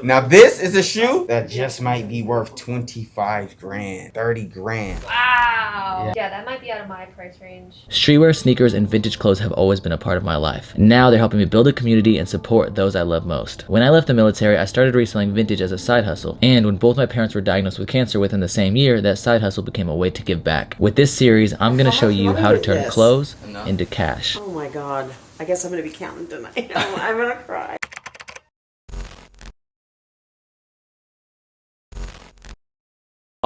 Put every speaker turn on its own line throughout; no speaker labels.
Now this is a shoe that just might be worth 25 grand, 30 grand.
Wow. Yeah, that might be out of my price range.
Streetwear, sneakers, and vintage clothes have always been a part of my life. Now they're helping me build a community and support those I love most. When I left the military, I started reselling vintage as a side hustle. And when both my parents were diagnosed with cancer within the same year, that side hustle became a way to give back. With this series, I'm gonna show you how to turn clothes into cash.
Oh my God. I guess I'm gonna be counting tonight. I'm gonna cry.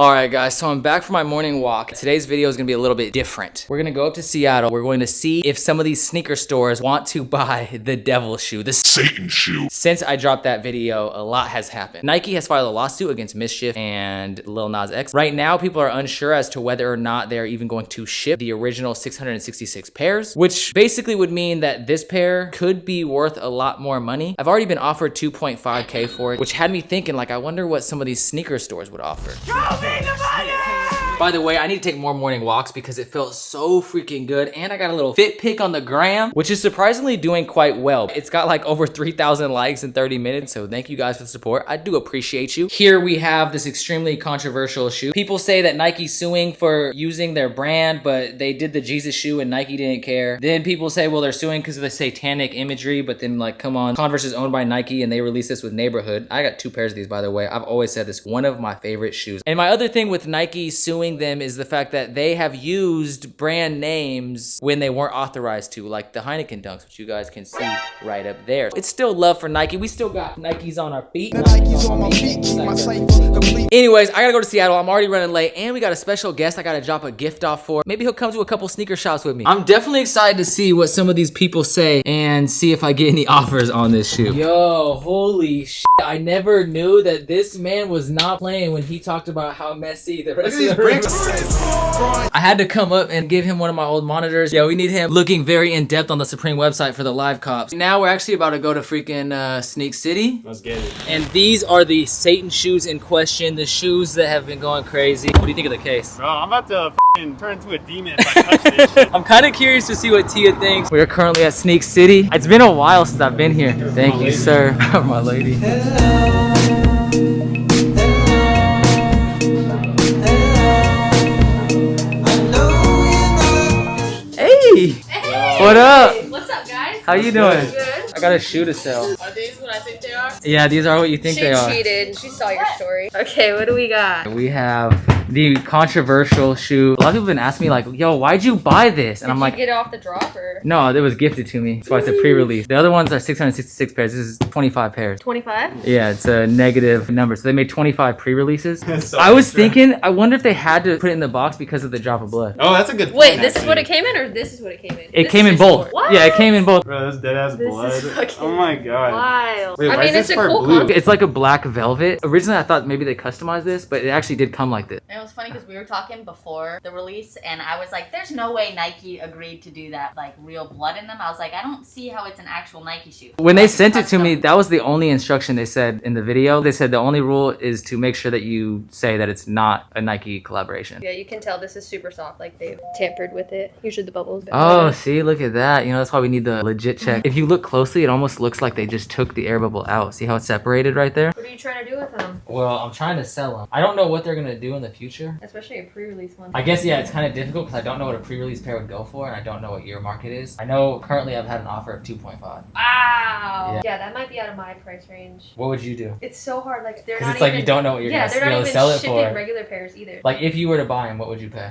Alright guys, so I'm back for my morning walk. Today's video is going to be a little bit different. We're going to go up to Seattle. We're going to see if some of these sneaker stores want to buy the devil shoe, the Satan shoe. Since I dropped that video, a lot has happened. Nike has filed a lawsuit against Mschf and Lil Nas X. Right now, people are unsure as to whether or not they're even going to ship the original 666 pairs, which basically would mean that this pair could be worth a lot more money. I've already been offered 2.5K for it, which had me thinking, like, I wonder what some of these sneaker stores would offer. By the way, I need to take more morning walks because it felt so freaking good. And I got a little fit pic on the gram, which is surprisingly doing quite well. It's got like over 3,000 likes in 30 minutes. So thank you guys for the support. I do appreciate you. Here we have this extremely controversial shoe. People say that Nike's suing for using their brand, but they did the Jesus shoe and Nike didn't care. Then people say, well, they're suing because of the satanic imagery, but then like, come on, Converse is owned by Nike and they released this with Neighborhood. I got 2 pairs of these, by the way. I've always said this, one of my favorite shoes. And my other thing with Nike suing them is the fact that they have used brand names when they weren't authorized to, like the Heineken dunks, which you guys can see right up there. It's still love for Nike. We still got Nikes on our feet. Anyways, I gotta go to Seattle. I'm already running late and we got a special guest I gotta drop a gift off for. Maybe he'll come to a couple sneaker shops with me. I'm definitely excited to see what some of these people say and see if I get any offers on this shoe. Yo, holy shit. I never knew that this man was not playing when he talked about how messy the rest of the room is. I had to come up and give him one of my old monitors. Yeah, we need him looking very in depth on the Supreme website for the live cops. Now we're actually about to go to freaking Sneak City. Let's get it. And these are the Satan shoes in question, the shoes that have been going crazy. What do you think of the case?
Bro, I'm about to turn into a demon if I touch this shit.
I'm kind of curious to see what Tia thinks. We are currently at Sneak City. It's been a while since I've been here. Thank you, sir. My lady. Hey! What up?
What's up, guys?
How you doing?
Good.
I got a shoe to sell.
Are these what I think they are?
Yeah, these are what you think they are.
She cheated. She saw your story. Okay, what do we got?
We have the controversial shoe. A lot of people have been asking me like, yo, why'd you buy this? And I'm like,
Did you get it off the drop or?
no, it was gifted to me. That's why it's a pre-release. The other ones are 666 pairs. This is 25 pairs.
25?
Yeah, it's a negative number. So they made 25 pre-releases.
So
I was thinking, I wonder if they had to put it in the box because of the drop of blood.
Oh, that's a good point.
Wait, this is what it came in or this is what it came in?
It
This
came
is
in
just
both.
short. What?
Yeah, it came in both.
Bro, that's dead ass
This
blood.
is fucking
Oh my god.
wild.
Wait,
I
why
mean,
is
it's
this
a
part
cool
blue?
concept.
It's like a black velvet. Originally, I thought maybe they customized this, but it actually did come like this.
And it was funny because we were talking before the release, and I was like, there's no way Nike agreed to do that, like real blood in them. I was like, I don't see how it's an actual Nike shoe.
When they
Like,
sent it to
custom.
me, that was the only instruction they said in the video. They said the only rule is to make sure that you say that it's not a Nike collaboration.
Yeah, you can tell this is super soft, like they've tampered with it. Usually the bubbles.
Oh, see, look at that. You know, that's why we need the legit check. If you look closely, it almost looks like they just took the air bubble out. See how it's separated right there?
What are you trying to do with them?
Well, I'm trying to sell them. I don't know what they're going to do in the future.
Especially a pre-release one.
I guess, yeah, it's kind of difficult because I don't know what a pre-release pair would go for, and I don't know what your market is. I know currently I've had an offer of 2.5.
Wow.
Yeah.
Yeah, that might be out of my price range.
What would you do?
It's so hard. Like they're
Because
not
it's like
even,
you don't know what you're
yeah,
going to
they're
be
not
able to
even
sell it
shipping
for.
regular pairs either.
Like, if you were to buy them, what would you pay?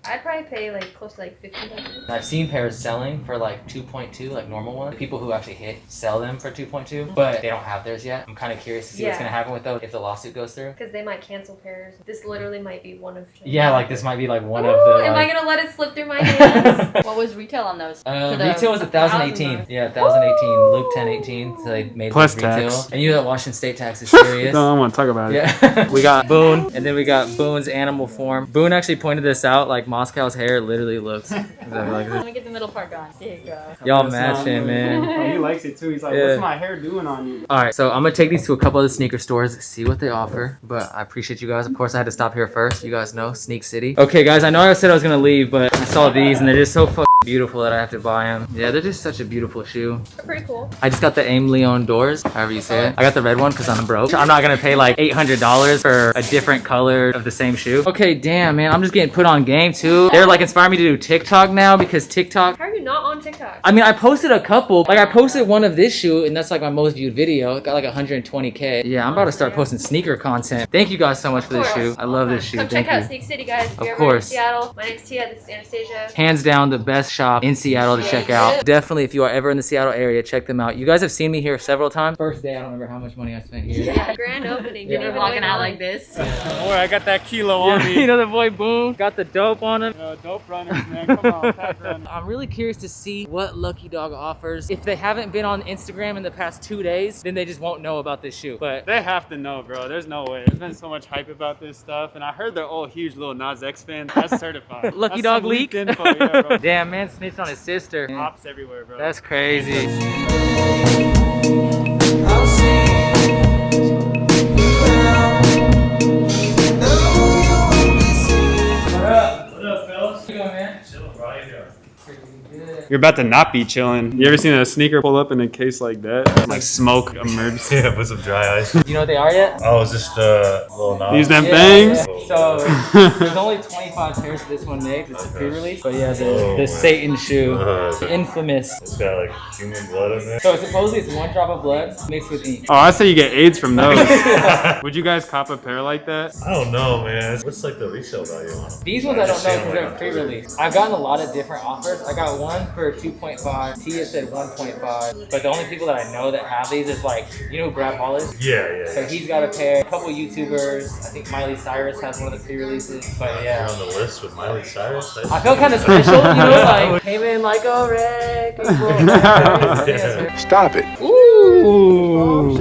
I'd probably pay like close to like $50.
I've seen pairs selling for like 2.2, like normal ones. People who actually hit sell them for 2.2, but they don't have theirs yet. I'm kind of curious to see what's
Yeah.
going to happen with those if the lawsuit goes through.
Because they might cancel pairs. This literally might be one of.
Yeah, like this might be like one
Ooh,
of the.
am I
Like,
gonna let it slip through my hands?
What was retail on those?
retail was 1,018. Yeah, 1,018. Luke 1018. So they made
Plus
those retail.
tax.
And you know that Washington State tax is serious.
No, I don't want to talk about it.
Yeah. We got Boone, and then we got Boone's animal form. Boone actually pointed this out. Like Moscow's hair literally looks exactly like
Let
this.
me get the middle part gone. There you go.
Y'all matching, man.
Oh, he likes it too. He's like,
Yeah.
what's my hair doing on you?
All right, so I'm gonna take these to a couple of the sneaker stores, see what they offer. But I appreciate you guys. Of course, I had to stop here first. You guys know Sneak City. Okay, guys, I know I said I was gonna leave, but I saw these and they're just so beautiful that I have to buy them. Yeah, they're just such a beautiful shoe.
They're pretty cool.
I just got the Aim Leon doors, however you say it. I got the red one because I'm broke. I'm not gonna pay like $800 for a different color of the same shoe. Okay, damn, man, I'm just getting put on game too. They're like inspiring me to do TikTok now because TikTok.
How are you not on TikTok?
I mean, I posted a couple. Like, I posted one of this shoe, and that's like my most viewed video. It got like 120K. Yeah, I'm about to start posting sneaker content. Thank you guys so much for this shoe. I love this shoe.
Come
Thank
check out
you.
Sneak City, guys. If you're
Of
ever in
course.
Seattle. My name's Tia. This is Anastasia.
Hands down, the best shop in Seattle to check out. Definitely, if you are ever in the Seattle area, check them out. You guys have seen me here several times. First day, I don't remember how much money I spent here.
Yeah, grand opening.
Yeah.
Didn't even
Walking
wait
out
long.
like this.
Boy, I got that kilo on me.
You know the boy Boom got the dope on him.
Dope runners, man. Come on, pack runners.
I'm really curious to see what Lucky Dog offers. If they haven't been on Instagram in the past 2 days, then they just won't know about this shoe. But
They have to know, bro. There's no way. There's been so much hype about this stuff, and I heard they're all huge Lil Nas X fans. That's certified.
Lucky
That's
Dog
some
leak?
leaked info, yeah, bro.
damn, man, snitched on his sister.
Pops everywhere, bro.
That's crazy.
What up, fellas? You're about to not be chilling. You ever seen a sneaker pull up in a case like that? Like smoke emerges.
Yeah, put some dry ice.
You know what they are yet?
Oh, is this the Lil Nas?
Use them
Yeah,
things.
yeah. So there's only 25 pairs of this one makes. It's a pre-release. But yeah, the Satan shoe. Infamous.
It's got like human blood in there.
So supposedly it's 1 drop of blood mixed with ink.
Oh, I say you get AIDS from those. Would you guys cop a pair like that?
I don't know, man. What's like the resale value on them?
These ones I don't know because they're pre-release. I've gotten a lot of different offers. I got one for 2.5. Tia said 1.5. But the only people that I know that have these is like, you know who Brad Hall is?
Yeah.
So he's got a pair. A couple YouTubers. I think Miley Cyrus has one of the pre-releases. But
You're
yeah.
on the list with Miley Cyrus.
I felt kind of special, you know, like came in like a wreck.
Stop it.
Ooh.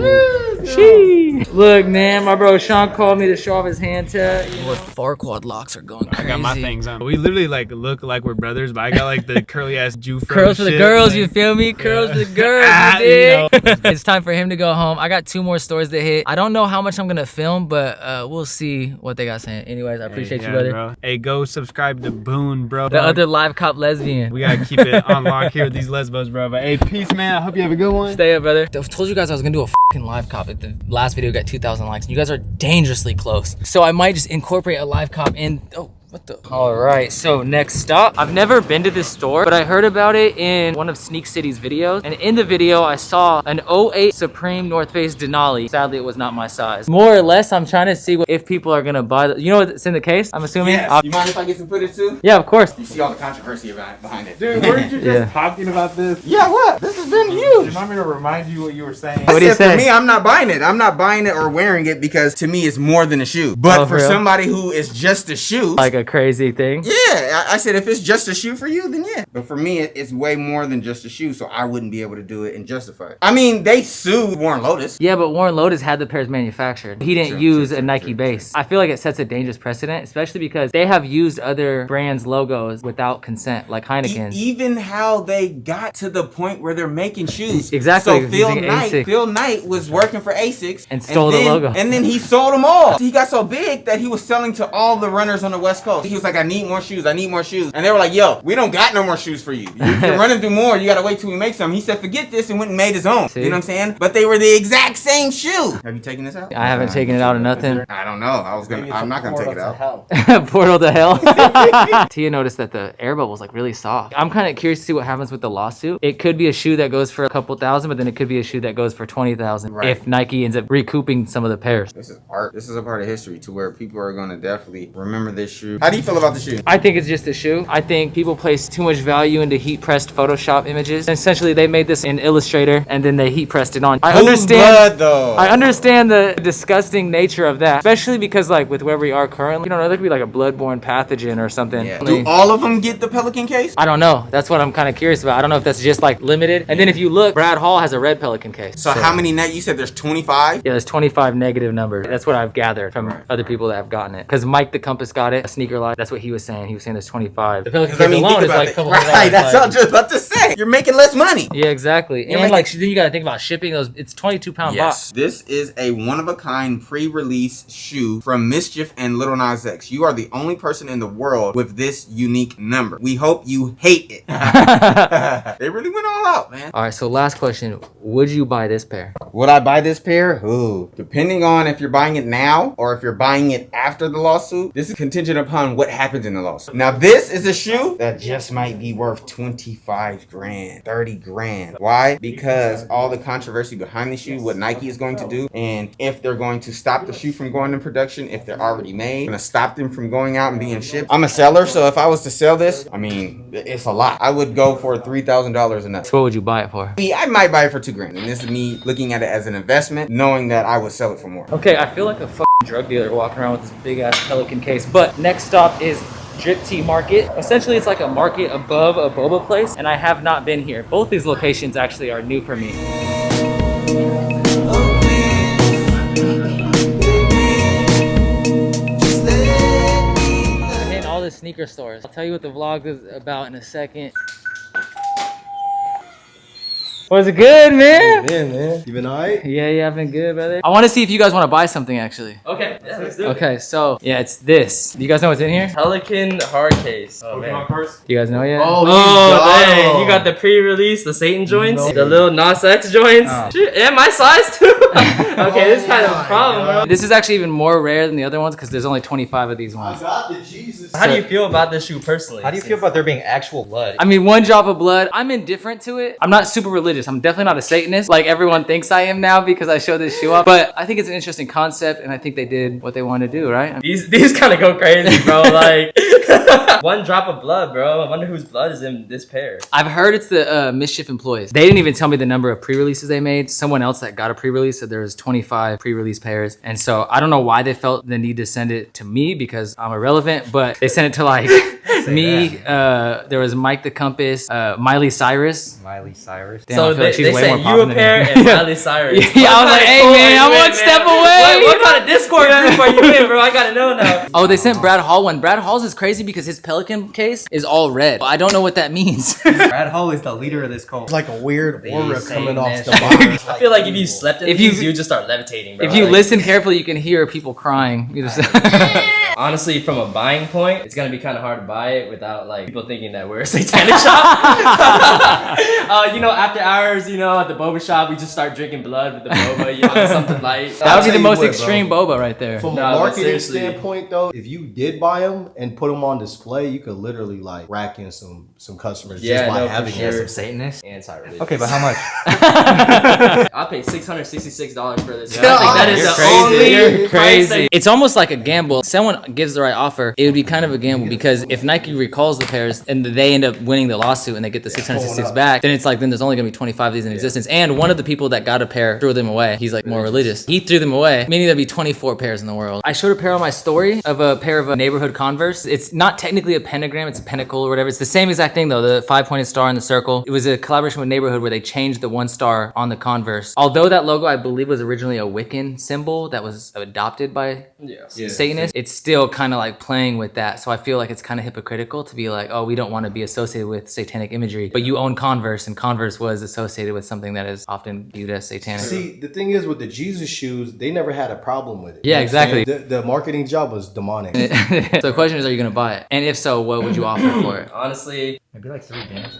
She. Look, man, my bro Sean called me to show off his hand tat. What Farquad locks are going crazy.
I got my things on. We literally like look like we're brothers, but I got like the curly ass Jew
Curls for the
shit,
girls,
like-
you feel me? Curls for the girls, you
You
dig? It's time for him to go home. I got 2 more stores to hit. I don't know how much I'm gonna film, but we'll see what they got saying. Anyways, I appreciate you, brother.
Bro. Hey, go subscribe to Boone, bro.
The other live cop lesbian.
We gotta keep it on lock here with these lesbos, bro. But hey, peace, man. I hope you have a good one.
Stay up, brother. I told you guys I was gonna do a fucking live cop. The last video got 2,000 likes, and you guys are dangerously close. So I might just incorporate a live cop in. Oh. What the? All right, so next stop. I've never been to this store, but I heard about it in one of Sneak City's videos. And in the video, I saw an 08 Supreme North Face Denali. Sadly, it was not my size. More or less, I'm trying to see if people are gonna buy you know what's in the case, I'm assuming?
Yes. You mind if I get some footage too?
Yeah, of course.
You see all the controversy behind it.
Dude, weren't you just
Yeah.
talking about this?
Yeah, what? This has been
You
huge.
want me to remind you what you were saying?
What do you
For
say?
me, I'm not buying it. I'm not buying it or wearing it because to me it's more than a shoe. But
Oh,
for
for real?
somebody who is just a shoe,
Like a crazy thing.
yeah, I said if it's just a shoe for you, then yeah. But for me, it's way more than just a shoe, so I wouldn't be able to do it and justify it. I mean, they sued Warren Lotus.
Yeah, but Warren Lotus had the pairs manufactured. He didn't use a Nike base. I feel like it sets a dangerous precedent, especially because they have used other brands' logos without consent, like Heineken.
Even how they got to the point where they're making shoes.
Exactly,
So Phil
using ASICS.
Knight was working for ASICS
And stole the
then,
logo.
And then he sold them all. He got so big that he was selling to all the runners on the West Coast. He was like, I need more shoes. I need more shoes. And they were like, yo, we don't got no more shoes for you. You're running through more. You gotta wait till we make some. He said, forget this, and went and made his own.
See?
You know what I'm saying? But they were the exact same shoe. Have you taken this out?
I haven't taken it out of nothing.
I don't know. I'm not gonna take it out.
Portal to hell. Tia noticed that the air bubble was like really soft. I'm kind of curious to see what happens with the lawsuit. It could be a shoe that goes for a couple thousand, but then it could be a shoe that goes for 20,000
Right.
if Nike ends up recouping some of the pairs.
This is art. This is a part of history to where people are gonna definitely remember this shoe. How do you feel about the shoe?
I think it's just a shoe. I think people place too much value into heat pressed Photoshop images. And essentially, they made this in Illustrator and then they heat pressed it on. I
Whose
understand.
blood, though?
I understand the disgusting nature of that, especially because like with where we are currently, you know, there could be like a bloodborne pathogen or something.
Yeah. Do all of them get the Pelican case?
I don't know. That's what I'm kind of curious about. I don't know if that's just like limited. And then if you look, Brad Hall has a red Pelican case.
So how many net? You said there's 25?
Yeah, there's 25 negative numbers. That's what I've gathered from other people that have gotten it. Because Mike the Compass got it, a sneaker line. That's what he was saying. He was saying there's 25. The Pelican
Because
case alone is like a couple hundred
right,
dollars,
that's what I was just about to say. You're making less money.
Yeah, exactly.
You're
And
making-
then you gotta think about shipping those. It's 22-pound box.
This is a one-of-a-kind pre-release shoe from Mschf and Lil Nas X. You are the only person in the world with this unique number. We hope you hate it. They really went all out, man.
All right, so last question. Would you buy this pair?
Would I buy this pair? Ooh. Depending on if you're buying it now or if you're buying it after the lawsuit, this is contingent upon what happens in the lawsuit. Now, this is a shoe that just might be worth 25 grand, 30 grand. Why? Because all the controversy behind the shoe, what Nike is going to do, and if they're going to stop the shoe from going in production, if they're already made, gonna stop them from going out and being shipped. I'm a seller, so if I was to sell this, I mean, it's a lot. I would go for $3,000 and up.
So what would you buy it for?
I might buy it for 2 grand, and this is me looking at it as an investment, knowing that I would sell it for more.
Okay, I feel like a fucking drug dealer walking around with this big ass Pelican case. But next stop is Drip Tea Market. Essentially, it's like a market above a boba place, and I have not been here. Both these locations actually are new for me. I'm hitting all the sneaker stores. I'll tell you what the vlog is about in a second. Was it good, man?
Yeah, man. You been alright?
Yeah, I've been good, brother. I want to see if you guys want to buy something, actually.
Okay, yeah, let's do it.
Okay, so, yeah, it's this. Do you guys know what's in here?
Pelican hard case. Oh, man.
Do you guys know yet?
Oh,
Dang. You got the pre-release, the Satan joints,
No.
the Lil Nas X joints.
Oh.
Shit, and my size, too. Okay, this is kind of a problem, bro.
This is actually even more rare than the other ones because there's only 25 of these
I
ones.
got the Jesus.
How do you feel about this shoe personally?
How do you feel about there being actual blood?
I mean, one drop of blood. I'm indifferent to it. I'm not super religious. I'm definitely not a Satanist like everyone thinks I am now because I showed this shoe off. But I think it's an interesting concept, and I think they did what they wanted to do, right?
These kind of go crazy, bro. Like, one drop of blood, bro. I wonder whose blood is in this pair.
I've heard it's the Mschf employees. They didn't even tell me the number of pre-releases they made. Someone else that got a pre-release said there was 25 pre-release pairs. And so I don't know why they felt the need to send it to me because I'm irrelevant, but they sent it to like me. There was Mike the Compass, Miley Cyrus.
Miley Cyrus.
Damn,
So
I feel like she's
they
way
sent
more
you a
poppin'
pair
than me.
and Miley Cyrus.
Yeah, I was like, hey, man, I'm one step away.
What kind of Discord group are you in, bro? I gotta know now.
Oh, they sent Brad Hall one. Brad Hall's is crazy because his Pelican case is all red. I don't know what that means.
Brad Hall is the leader of this cult.
It's like a weird aura coming off the
Satanist.
box.
I feel like if you slept in
If
these,
you-
you just start levitating, bro.
If you
Like,
listen carefully, you can hear people crying. You just
honestly, from a buying point, it's gonna be kind of hard to buy it without like people thinking that we're a satanic shop. You know, after hours, you know, at the boba shop, we just start drinking blood with the boba, you know, something light.
that would be
tell
the
you
most
what,
extreme boba right there.
From
No,
a
but
marketing
seriously.
standpoint, though, if you did buy them and put them on display, you could literally like rack in some customers
Yeah,
just by
no, for
having
sure.
them.
Some Satanist.
Anti-religious.
Okay, but how much?
I paid $666 for this.
Yeah,
I think that is
you're
the
crazy.
only
You're
price
crazy. It's almost like a gamble. If someone gives the right offer, it would be kind of a gamble because if Nike recalls the pairs and they end up winning the lawsuit and they get the 666 back, then it's like then there's only gonna be 25 of these in existence. And one of the people that got a pair threw them away. He's like more religious. He threw them away, meaning there'd be 24 pairs in the world. I showed a pair on my story of a pair of neighborhood Converse. It's not technically a pentagram, it's a pentacle or whatever. It's the same exact thing though, the 5-pointed star in the circle. It was a collaboration with Neighborhood where they changed the 1 star on the Converse. Although that logo I believe was originally a Wiccan symbol that was adopted by Satanists, it's still kind of like playing with that. So I feel like it's kind of hypocritical to be like, oh, we don't want to be associated with satanic imagery, but you own Converse and Converse was associated with something that is often viewed as satanic.
See, the thing is with the Jesus shoes, they never had a problem with it.
Yeah,
You know what I'm saying?
exactly.
The marketing job was demonic.
So the question is, are you gonna buy it? And if so, what would you offer for it?
Honestly,
Maybe like 3 bands.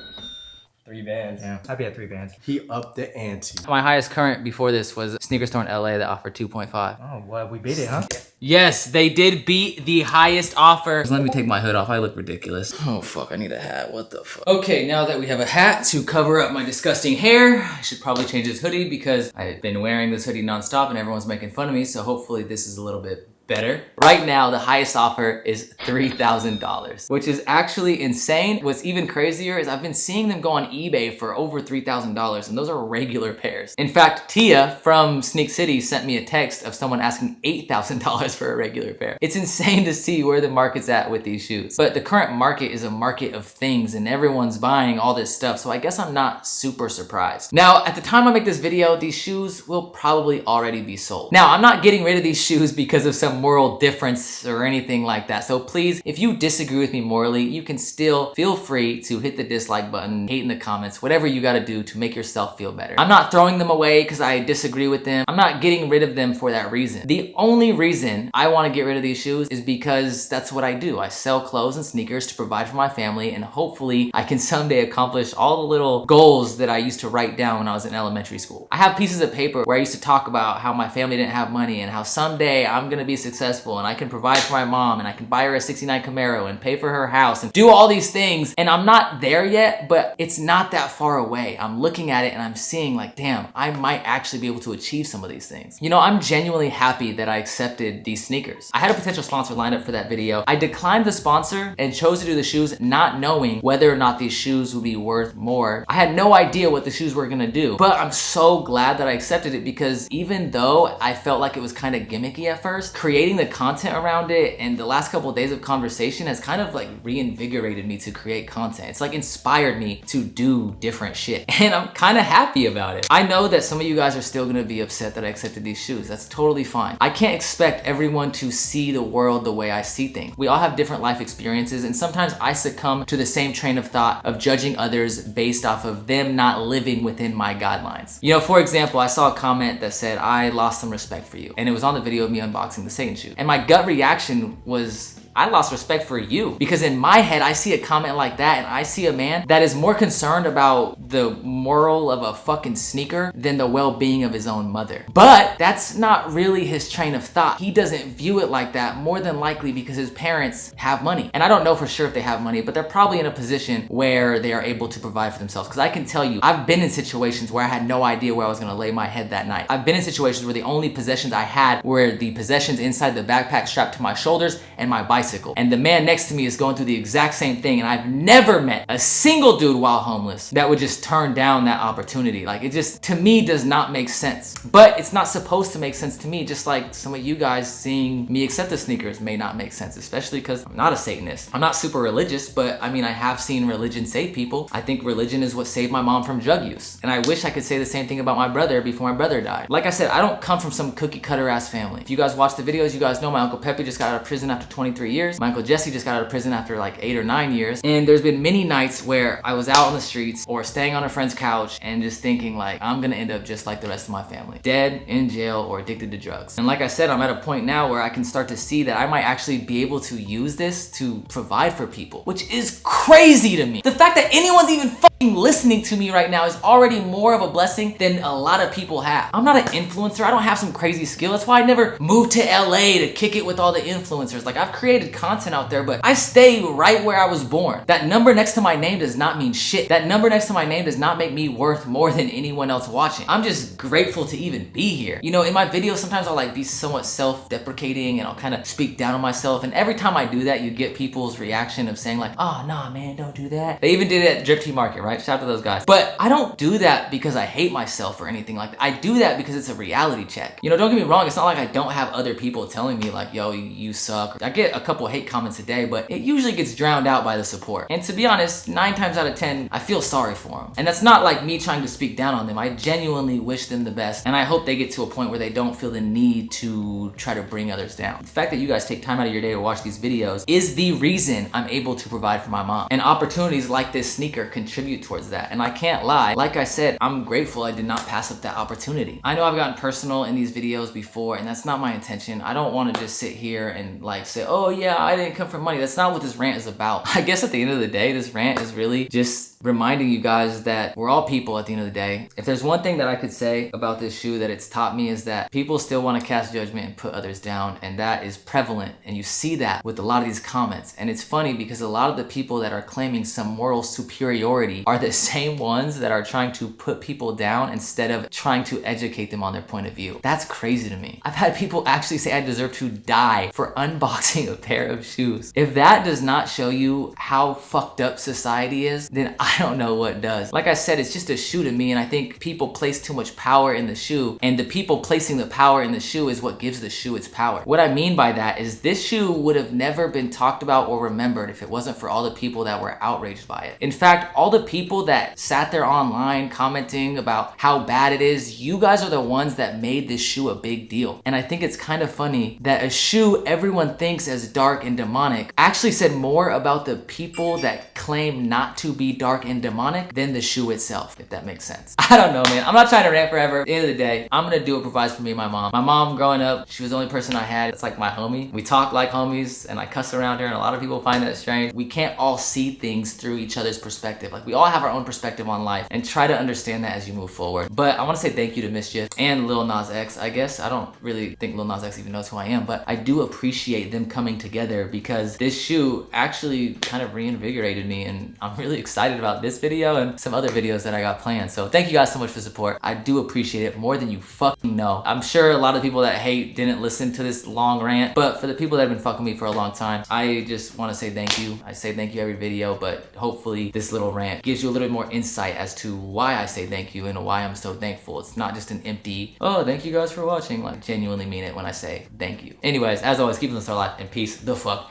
3 bands.
Yeah, I'd be at 3 bands.
He upped the ante.
My highest current before this was a sneaker store in LA that offered 2.5.
Oh, well, we beat it, huh?
Yes, they did beat the highest offer. Let me take my hood off. I look ridiculous. Oh, fuck. I need a hat. What the fuck? Okay, now that we have a hat to cover up my disgusting hair, I should probably change this hoodie because I've been wearing this hoodie nonstop and everyone's making fun of me. So hopefully this is a little bit better. Right now, the highest offer is $3,000, which is actually insane. What's even crazier is I've been seeing them go on eBay for over $3,000, and those are regular pairs. In fact, Tia from Sneak City sent me a text of someone asking $8,000 for a regular pair. It's insane to see where the market's at with these shoes. But the current market is a market of things, and everyone's buying all this stuff, so I guess I'm not super surprised. Now, at the time I make this video, these shoes will probably already be sold. Now, I'm not getting rid of these shoes because of some moral difference or anything like that. So please, if you disagree with me morally, you can still feel free to hit the dislike button, hate in the comments, whatever you gotta do to make yourself feel better. I'm not throwing them away because I disagree with them. I'm not getting rid of them for that reason. The only reason I want to get rid of these shoes is because that's what I do. I sell clothes and sneakers to provide for my family, and hopefully I can someday accomplish all the little goals that I used to write down when I was in elementary school. I have pieces of paper where I used to talk about how my family didn't have money and how someday I'm gonna be successful and I can provide for my mom and I can buy her a 69 Camaro and pay for her house and do all these things. And I'm not there yet, but it's not that far away. I'm looking at it and I'm seeing like, damn, I might actually be able to achieve some of these things. You know, I'm genuinely happy that I accepted these sneakers. I had a potential sponsor lined up for that video. I declined the sponsor and chose to do the shoes not knowing whether or not these shoes would be worth more. I had no idea what the shoes were gonna do, but I'm so glad that I accepted it because even though I felt like it was kind of gimmicky at first, creating the content around it and the last couple of days of conversation has kind of like reinvigorated me to create content. It's like inspired me to do different shit and I'm kind of happy about it. I know that some of you guys are still gonna be upset that I accepted these shoes. That's totally fine. I can't expect everyone to see the world the way I see things. We all have different life experiences and sometimes I succumb to the same train of thought of judging others based off of them not living within my guidelines. You know, for example, I saw a comment that said, I lost some respect for you. And it was on the video of me unboxing the Satan shoe. And my gut reaction was, I lost respect for you. Because in my head, I see a comment like that and I see a man that is more concerned about the moral of a fucking sneaker than the well-being of his own mother. But that's not really his train of thought. He doesn't view it like that, more than likely because his parents have money. And I don't know for sure if they have money, but they're probably in a position where they are able to provide for themselves. Because I can tell you, I've been in situations where I had no idea where I was gonna lay my head that night. I've been in situations where the only possessions I had were the possessions inside the backpack strapped to my shoulders and my bicycle. And the man next to me is going through the exact same thing, and I've never met a single dude while homeless that would just turn down that opportunity. Like, it just, to me, does not make sense. But it's not supposed to make sense to me, just like some of you guys seeing me accept the sneakers may not make sense, especially because I'm not a Satanist. I'm not super religious, but I mean, I have seen religion save people. I think religion is what saved my mom from drug use. And I wish I could say the same thing about my brother before my brother died. Like I said, I don't come from some cookie cutter ass family. If you guys watch the videos, you guys know my Uncle Pepe just got out of prison after 23 years. My Uncle Jesse just got out of prison after like 8 or 9 years. And there's been many nights where I was out on the streets or staying on a friend's couch and just thinking like, I'm gonna end up just like the rest of my family. Dead, in jail, or addicted to drugs. And like I said, I'm at a point now where I can start to see that I might actually be able to use this to provide for people, which is crazy to me. The fact that anyone's even fucking listening to me right now is already more of a blessing than a lot of people have. I'm not an influencer. I don't have some crazy skill. That's why I never moved to LA to kick it with all the influencers. Like, I've created content out there, but I stay right where I was born. That number next to my name does not mean shit. That number next to my name does not make me worth more than anyone else watching. I'm just grateful to even be here. You know, in my videos, sometimes I'll like be somewhat self-deprecating and I'll kind of speak down on myself. And every time I do that, you get people's reaction of saying like, oh, nah, man, don't do that. They even did it at Drip Tea Market, right? Shout out to those guys. But I don't do that because I hate myself or anything like that. I do that because it's a reality check. You know, don't get me wrong. It's not like I don't have other people telling me like, yo, you suck. I get a couple hate comments a day, but it usually gets drowned out by the support. And to be honest, 9 times out of 10, I feel sorry for them. And that's not like me trying to speak down on them. I genuinely wish them the best. And I hope they get to a point where they don't feel the need to try to bring others down. The fact that you guys take time out of your day to watch these videos is the reason I'm able to provide for my mom. And opportunities like this sneaker contribute towards that. And I can't lie, like I said, I'm grateful I did not pass up that opportunity. I know I've gotten personal in these videos before, and that's not my intention. I don't want to just sit here and like say, oh yeah, I didn't come from money. That's not what this rant is about. I guess at the end of the day, this rant is really just reminding you guys that we're all people at the end of the day. If there's one thing that I could say about this shoe that it's taught me is that people still want to cast judgment and put others down, and that is prevalent, and you see that with a lot of these comments. And it's funny because a lot of the people that are claiming some moral superiority are the same ones that are trying to put people down instead of trying to educate them on their point of view. That's crazy to me. I've had people actually say I deserve to die for unboxing a pair of shoes. If that does not show you how fucked up society is, then I I don't know what does. Like I said, it's just a shoe to me, and I think people place too much power in the shoe, and the people placing the power in the shoe is what gives the shoe its power. What I mean by that is this shoe would have never been talked about or remembered if it wasn't for all the people that were outraged by it. In fact, all the people that sat there online commenting about how bad it is, you guys are the ones that made this shoe a big deal. And I think it's kind of funny that a shoe everyone thinks as dark and demonic actually said more about the people that claim not to be dark and demonic than the shoe itself, if that makes sense. I don't know, man. I'm not trying to rant forever. At the end of the day, I'm gonna do what provides for me and my mom. My mom growing up, she was the only person I had. It's like my homie. We talk like homies and I cuss around her, and a lot of people find that strange. We can't all see things through each other's perspective. Like, we all have our own perspective on life, and try to understand that as you move forward. But I want to say thank you to Mschf and Lil Nas X, I guess. I don't really think Lil Nas X even knows who I am, but I do appreciate them coming together because this shoe actually kind of reinvigorated me, and I'm really excited about this video and some other videos that I got planned. So thank you guys so much for the support. I do appreciate it more than you fucking know. I'm sure a lot of people that hate didn't listen to this long rant, but for the people that have been fucking me for a long time, I just want to say thank you. I say thank you every video, but hopefully this little rant gives you a little bit more insight as to why I say thank you and why I'm so thankful. It's not just an empty, oh, thank you guys for watching. Like, genuinely mean it when I say thank you. Anyways, as always, keep it star life and peace the fuck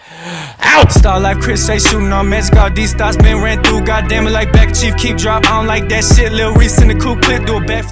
out.
Star life, Chris say shooting on Mets. Got these thoughts been ran through. Goddamn it, like back chief, keep drop. I don't like that shit. Lil Reese in the coupe clip, do a backflip.